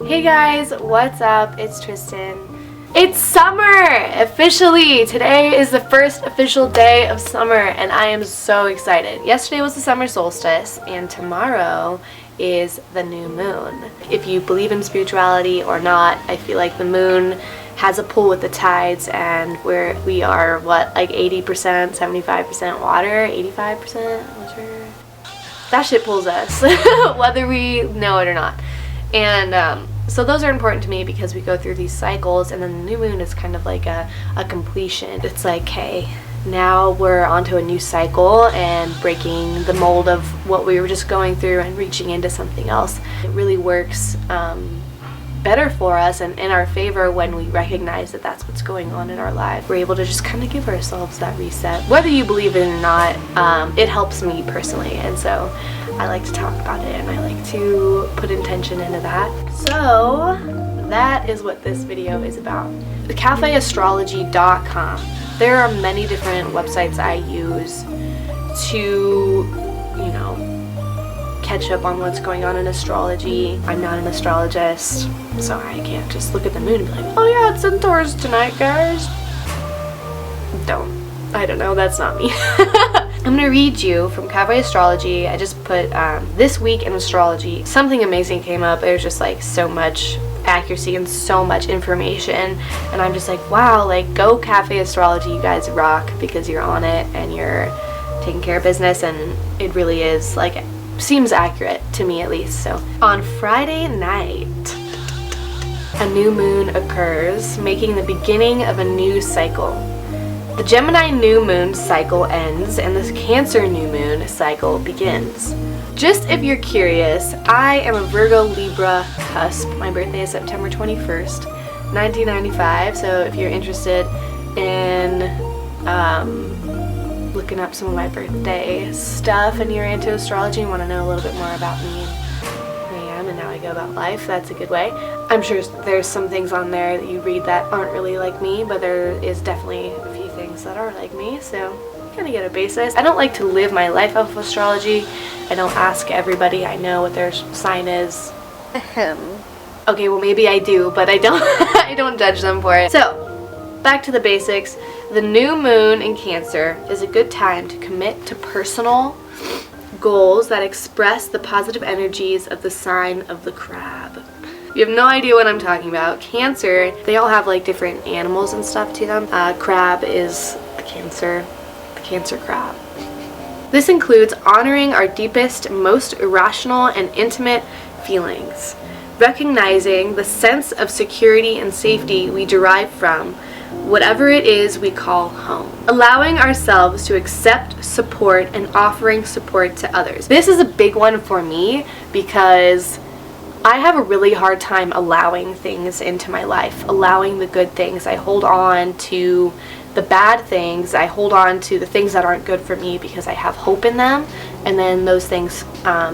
Hey guys, what's up? It's Tristan. It's summer! Officially! Today is the first official day of summer and I am so excited. Yesterday was the summer solstice and tomorrow is the new moon. If you believe in spirituality or not, I feel like the moon has a pull with the tides and we are like 80%, 75% water, 85%? I'm not sure. That shit pulls us, whether we know it or not. And so those are important to me because we go through these cycles, and then the new moon is kind of like a completion. It's like, hey, now we're onto a new cycle and breaking the mold of what we were just going through and reaching into something else. It really works better for us and in our favor when we recognize that that's what's going on in our life. We're able to just kind of give ourselves that reset. Whether you believe it or not, it helps me personally, and so I like to talk about it and I like to put intention into that. So that is what this video is about. CafeAstrology.com. There are many different websites I use to, catch up on what's going on in astrology. I'm not an astrologist, so I can't just look at the moon and be like, oh yeah, it's in Taurus tonight, guys. I don't know, that's not me. I'm gonna read you from Cafe Astrology. I just put this week in astrology. Something amazing came up. There's just like so much accuracy and so much information, and I'm just like, wow, like go Cafe Astrology, you guys rock, because you're on it and you're taking care of business, and it really is like, seems accurate to me at least. So on Friday night, a new moon occurs, making the beginning of a new cycle. The Gemini new moon cycle ends and the Cancer new moon cycle begins. Just if you're curious, I am a Virgo Libra cusp. My birthday is September 21st, 1995. So if you're interested in looking up some of my birthday stuff and you're into astrology and want to know a little bit more about me and who I am and how I go about life, that's a good way. I'm sure there's some things on there that you read that aren't really like me, but there is definitely a few things that are like me, so you kind of get a basis. I don't like to live my life off of astrology. I don't ask everybody I know what their sign is. Okay, well maybe I do, but I don't I don't judge them for it. So, back to the basics. The new moon in Cancer is a good time to commit to personal goals that express the positive energies of the sign of the crab. You have no idea what I'm talking about. Cancer, they all have like different animals and stuff to them. Crab is the Cancer crab. This includes honoring our deepest, most irrational and intimate feelings, recognizing the sense of security and safety we derive from whatever it is we call home, allowing ourselves to accept support and offering support to others. This is a big one for me because I have a really hard time allowing things into my life, allowing the good things. I hold on to the bad things. I hold on to the things that aren't good for me because I have hope in them, and then those things, I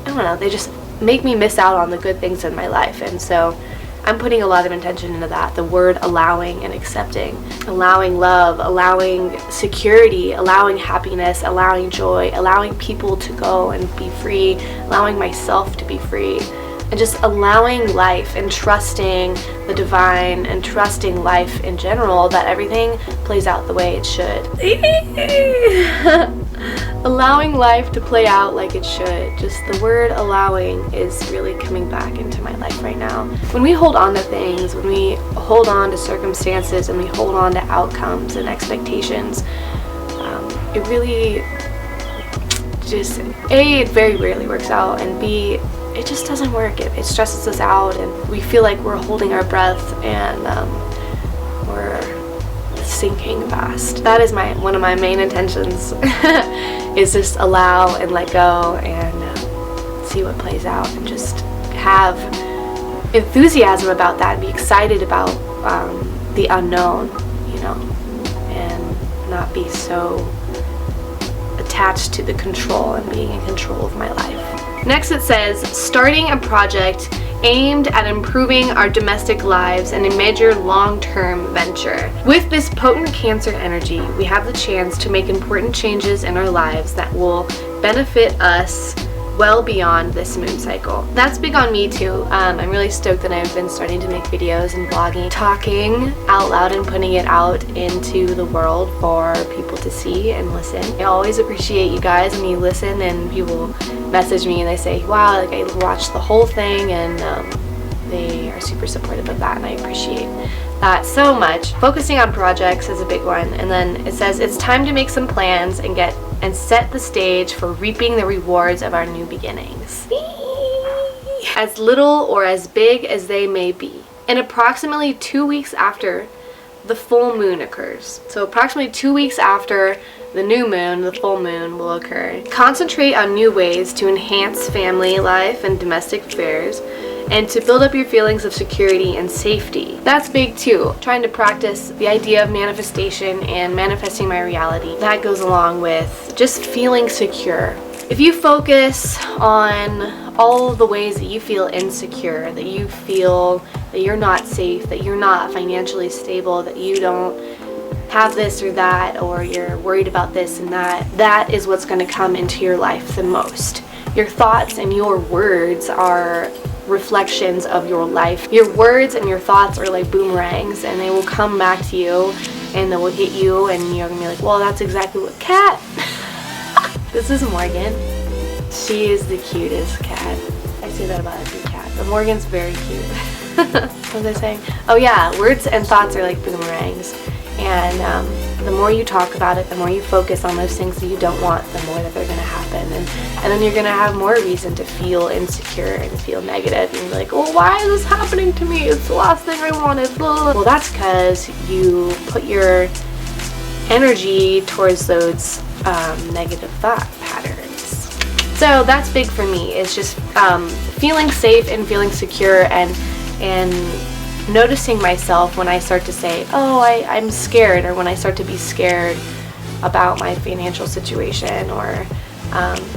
don't know, they just make me miss out on the good things in my life. And so I'm putting a lot of intention into that, the word allowing and accepting. Allowing love, allowing security, allowing happiness, allowing joy, allowing people to go and be free, allowing myself to be free, and just allowing life and trusting the divine and trusting life in general, that everything plays out the way it should. Allowing life to play out like it should. Just the word allowing is really coming back into my life right now. When we hold on to things, when we hold on to circumstances and we hold on to outcomes and expectations, it really just, A, it very rarely works out, and B, it just doesn't work. It stresses us out and we feel like we're holding our breath and we're sinking fast. That is one of my main intentions is just allow and let go and see what plays out, and just have enthusiasm about that, be excited about the unknown, and not be so attached to the control and being in control of my life. Next it says, starting a project aimed at improving our domestic lives and a major long-term venture. With this potent Cancer energy, we have the chance to make important changes in our lives that will benefit us well beyond this moon cycle. That's big on me too. I'm really stoked that I've been starting to make videos and blogging, talking out loud and putting it out into the world for people to see and listen. I always appreciate you guys when you listen and people message me and they say, wow, like I watched the whole thing, and they are super supportive of that, and I appreciate that so much. Focusing on projects is a big one, and then it says it's time to make some plans and set the stage for reaping the rewards of our new beginnings. As little or as big as they may be. And approximately 2 weeks after the full moon occurs. So approximately 2 weeks after the new moon, the full moon will occur. Concentrate on new ways to enhance family life and domestic affairs, and to build up your feelings of security and safety. That's big too. Trying to practice the idea of manifestation and manifesting my reality. That goes along with just feeling secure. If you focus on all of the ways that you feel insecure, that you feel that you're not safe, that you're not financially stable, that you don't have this or that, or you're worried about this and that, that is what's going to come into your life the most. Your thoughts and your words are reflections of your life. Your words and your thoughts are like boomerangs, and they will come back to you and they will hit you, and you're gonna be like, well, that's exactly what cat. This is Morgan. She is the cutest cat. I say that about every cat, but Morgan's very cute. What was I saying? Oh yeah, words and thoughts are like boomerangs, and the more you talk about it, the more you focus on those things that you don't want, the more that they're going to happen. And then you're going to have more reason to feel insecure and feel negative. And you're like, well, why is this happening to me? It's the last thing I wanted. Well, that's because you put your energy towards those negative thought patterns. So that's big for me. It's just feeling safe and feeling secure, and noticing myself when I start to say, oh, I'm scared, or when I start to be scared about my financial situation, or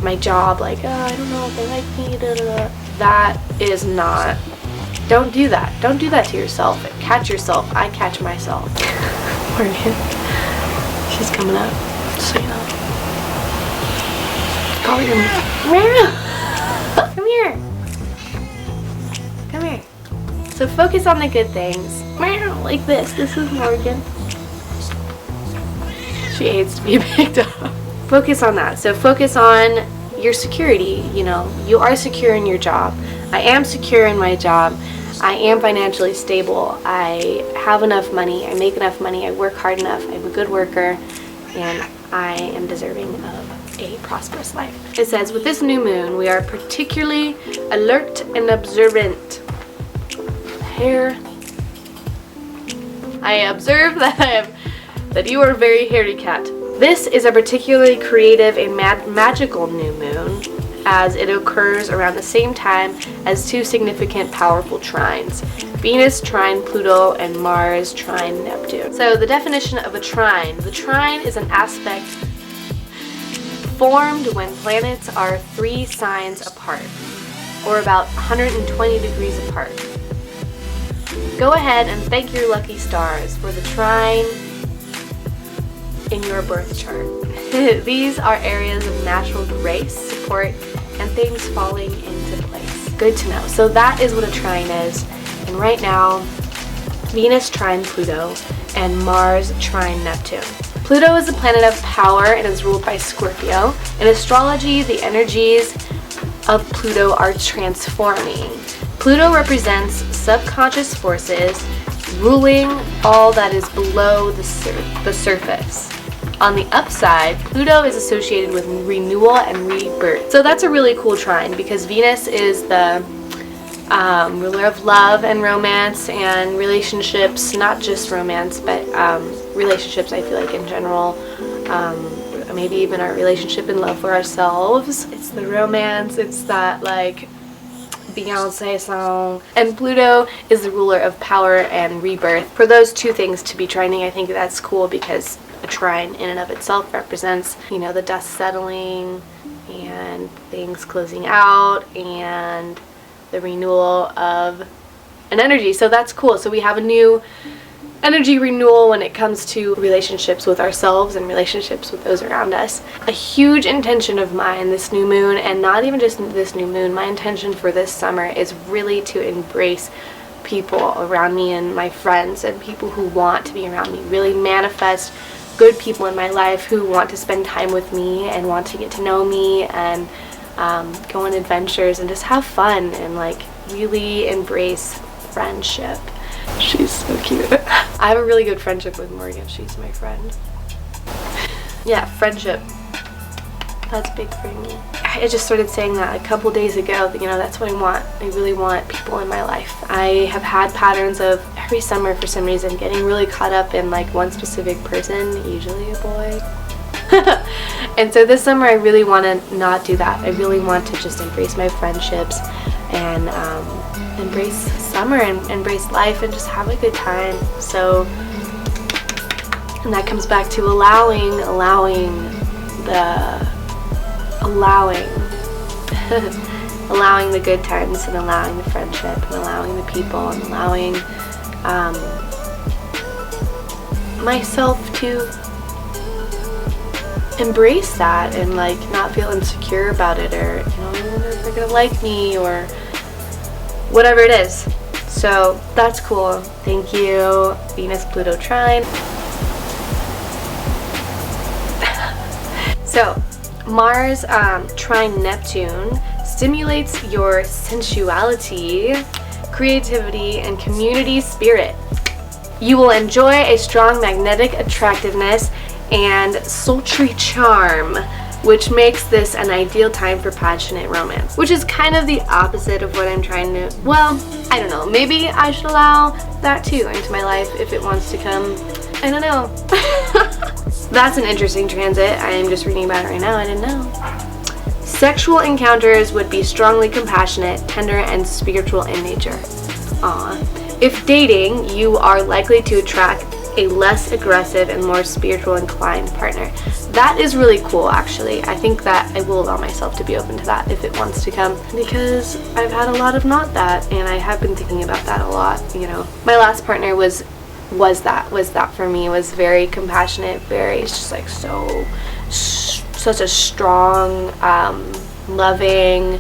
my job, like, oh, I don't know if they like me, da, da, da. That is not, don't do that. Don't do that to yourself. Catch yourself. I catch myself. Morgan, she's coming up, so you know. Call her Mira. Come here. Come here. So focus on the good things. Like this. This is Morgan. She hates to be picked up. Focus on that. So focus on your security. You know, you are secure in your job. I am secure in my job. I am financially stable. I have enough money. I make enough money. I work hard enough. I'm a good worker. And I am deserving of a prosperous life. It says, with this new moon, we are particularly alert and observant. Hair. I observe that you are a very hairy cat. This is a particularly creative and magical new moon, as it occurs around the same time as two significant powerful trines. Venus trine Pluto and Mars trine Neptune. So the definition of a trine. The trine is an aspect formed when planets are 3 signs apart, or about 120 degrees apart. Go ahead and thank your lucky stars for the trine in your birth chart. These are areas of natural grace, support, and things falling into place. Good to know. So that is what a trine is. And right now, Venus trine Pluto and Mars trine Neptune. Pluto is a planet of power and is ruled by Scorpio. In astrology, the energies of Pluto are transforming. Pluto represents subconscious forces ruling all that is below the surface. On the upside, Pluto is associated with renewal and rebirth. So that's a really cool trine, because Venus is the ruler of love and romance and relationships, not just romance, but relationships, I feel like, in general. Maybe even our relationship and love for ourselves. It's the romance, it's that like Beyonce song. And Pluto is the ruler of power and rebirth. For those two things to be trining, I think that's cool, because a trine in and of itself represents, you know, the dust settling and things closing out and the renewal of an energy. So that's cool. So we have a new energy renewal when it comes to relationships with ourselves and relationships with those around us. A huge intention of mine this new moon, and not even just this new moon, my intention for this summer is really to embrace people around me and my friends and people who want to be around me. Really manifest good people in my life who want to spend time with me and want to get to know me and go on adventures and just have fun and like really embrace friendship. She's so cute. I have a really good friendship with Morgan. She's my friend. Yeah, friendship. That's big for me. I just started saying that a couple days ago. You know, that's what I want. I really want people in my life. I have had patterns of every summer, for some reason, getting really caught up in like one specific person, usually a boy. And so this summer I really want to not do that. I really want to just embrace my friendships and embrace summer and embrace life and just have a good time. So, and that comes back to allowing the good times and allowing the friendship and allowing the people and allowing myself to embrace that and like not feel insecure about it, or you know, I wonder if they're gonna like me or whatever it is. So that's cool. Thank you, Venus Pluto trine. So Mars trine Neptune stimulates your sensuality, creativity, and community spirit. You will enjoy a strong magnetic attractiveness and sultry charm, which makes this an ideal time for passionate romance, which is kind of the opposite of what I'm trying to, well, I don't know, maybe I should allow that too into my life if it wants to come. I don't know. That's an interesting transit. I am just reading about it right now. I didn't know. Sexual encounters would be strongly compassionate, tender, and spiritual in nature. Aww. If dating, you are likely to attract a less aggressive and more spiritual inclined partner. That is really cool, actually. I think that I will allow myself to be open to that if it wants to come, because I've had a lot of not that, and I have been thinking about that a lot, you know. My last partner was that for me, was very compassionate, very just like such a strong, loving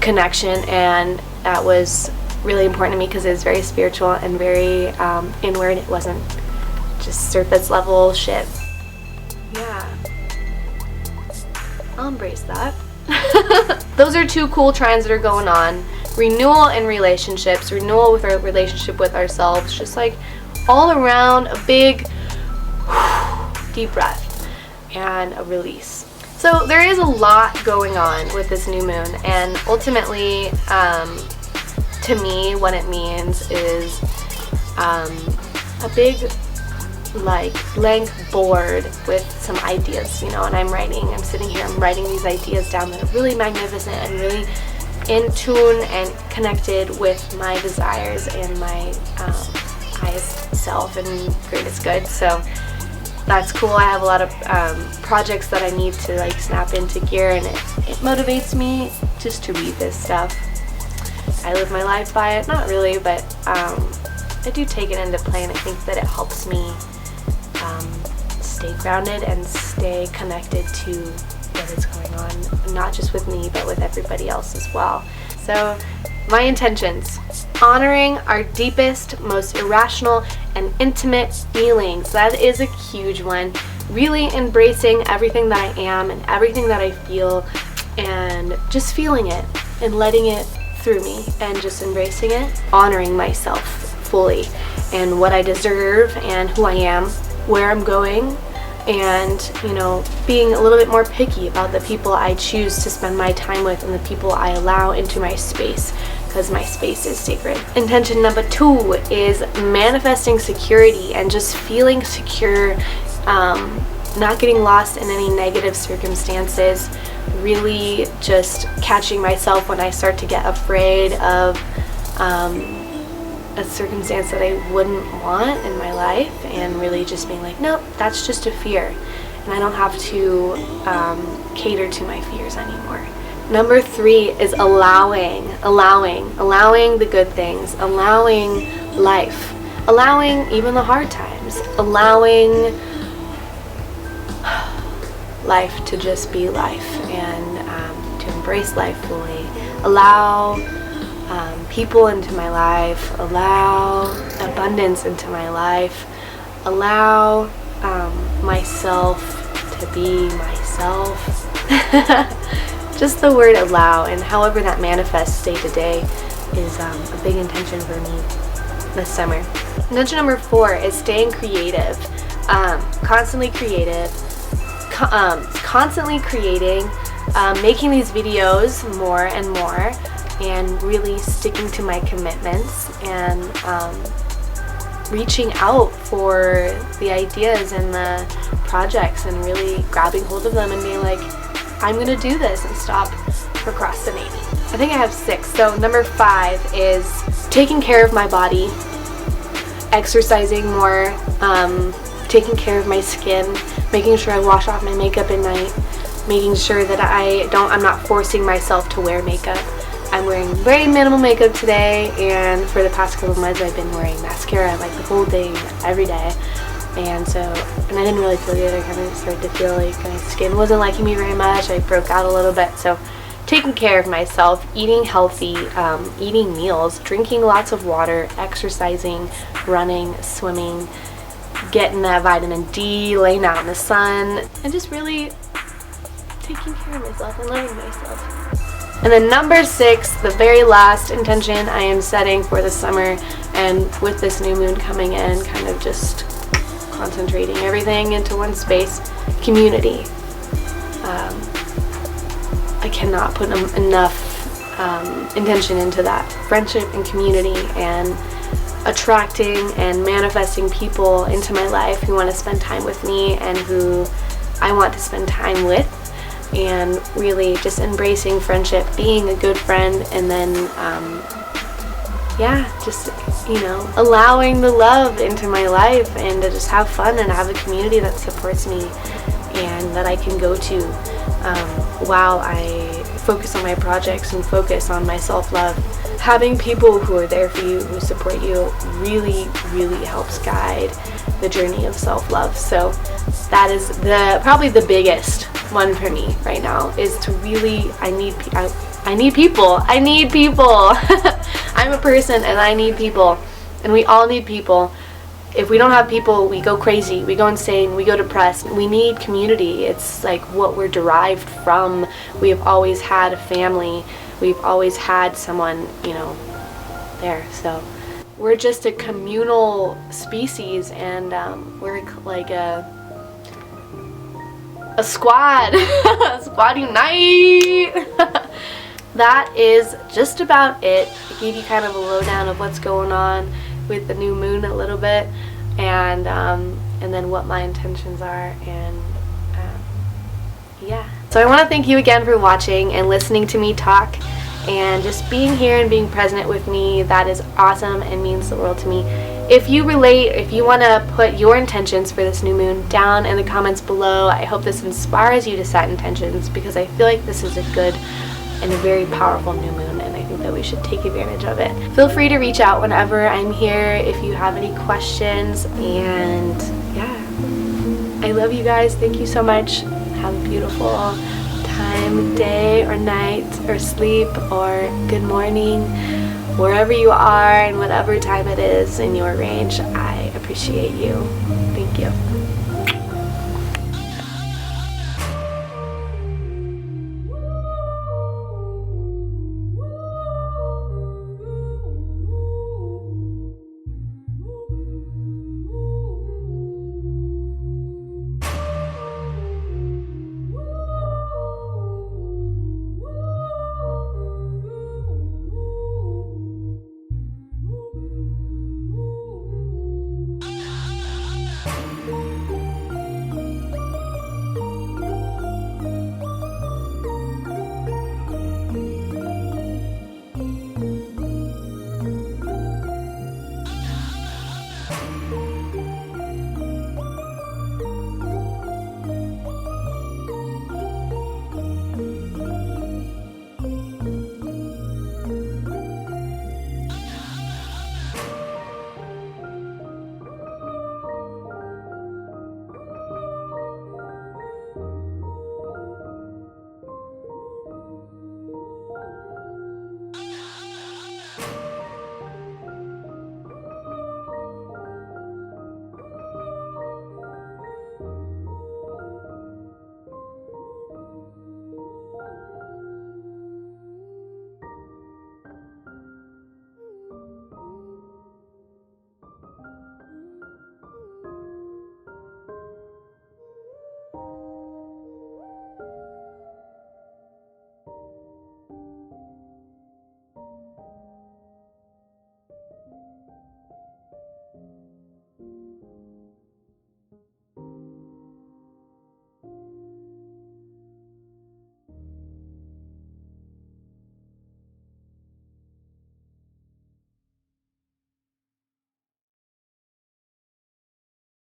connection, and that was really important to me because it was very spiritual and very inward. It wasn't just surface level shit. Yeah, I'll embrace that. Those are two cool trines that are going on. Renewal in relationships, renewal with our relationship with ourselves, just like all around a big deep breath and a release. So there is a lot going on with this new moon, and ultimately to me, what it means is a big, like, blank board with some ideas, you know, and I'm sitting here, I'm writing these ideas down that are really magnificent and really in tune and connected with my desires and my highest self and greatest good. So that's cool. I have a lot of projects that I need to like snap into gear, and it motivates me just to read this stuff. I live my life by it, not really, but I do take it into play, and I think that it helps me stay grounded and stay connected to what is going on, not just with me, but with everybody else as well. So my intentions: honoring our deepest, most irrational and intimate feelings. That is a huge one. Really embracing everything that I am and everything that I feel, and just feeling it and letting it through me and just embracing it. Honoring myself fully and what I deserve and who I am, where I'm going, and, you know, being a little bit more picky about the people I choose to spend my time with and the people I allow into my space, because my space is sacred. Intention number 2 is manifesting security and just feeling secure, not getting lost in any negative circumstances, really just catching myself when I start to get afraid of a circumstance that I wouldn't want in my life, and really just being like, nope, that's just a fear, and I don't have to cater to my fears anymore. Number 3 is allowing the good things, allowing life, allowing even the hard times, allowing life to just be life, and to embrace life fully, allow people into my life, allow abundance into my life, allow myself to be myself. Just the word allow, and however that manifests day to day is a big intention for me this summer. Intention number 4 is staying creative, constantly creative, constantly creating, making these videos more and more, and really sticking to my commitments, and reaching out for the ideas and the projects, and really grabbing hold of them and being like, I'm gonna do this, and stop procrastinating. I think I have 6. So number 5 is taking care of my body, exercising more, taking care of my skin, making sure I wash off my makeup at night, making sure that I'm not forcing myself to wear makeup. I'm wearing very minimal makeup today, and for the past couple of months I've been wearing mascara like the whole thing every day. And I didn't really feel good. I kind of started to feel like my skin wasn't liking me very much. I broke out a little bit. So taking care of myself, eating healthy, eating meals, drinking lots of water, exercising, running, swimming, getting that vitamin D, laying out in the sun, and just really taking care of myself and loving myself. And then number 6, the very last intention I am setting for the summer, and with this new moon coming in, kind of just concentrating everything into one space, community. I cannot put enough intention into that. Friendship and community, and attracting and manifesting people into my life who want to spend time with me and who I want to spend time with, and really just embracing friendship, being a good friend, and then just allowing the love into my life, and to just have fun and have a community that supports me and that I can go to while I focus on my projects and focus on my self-love. Having people who are there for you, who support you, really, really helps guide the journey of self-love. So that is probably the biggest one for me right now, is to really, I need people. I'm a person, and I need people, and we all need people. If we don't have people, we go crazy, we go insane, we go depressed. We need community. It's like what we're derived from. We have always had a family. We've always had someone, there. So we're just a communal species, and we're like a squad. A squad unite. That is just about it. I gave you kind of a lowdown of what's going on with the new moon a little bit, and then what my intentions are, and so I want to thank you again for watching and listening to me talk, and just being here and being present with me. That is awesome and means the world to me. If you relate, if you want to put your intentions for this new moon down in the comments below, I hope this inspires you to set intentions, because I feel like this is a good and a very powerful new moon, and I think that we should take advantage of it. Feel free to reach out whenever I'm here if you have any questions, and I love you guys. Thank you so much. Have a beautiful time, day or night, or sleep, or good morning, wherever you are and whatever time it is in your range. I appreciate you. Thank you.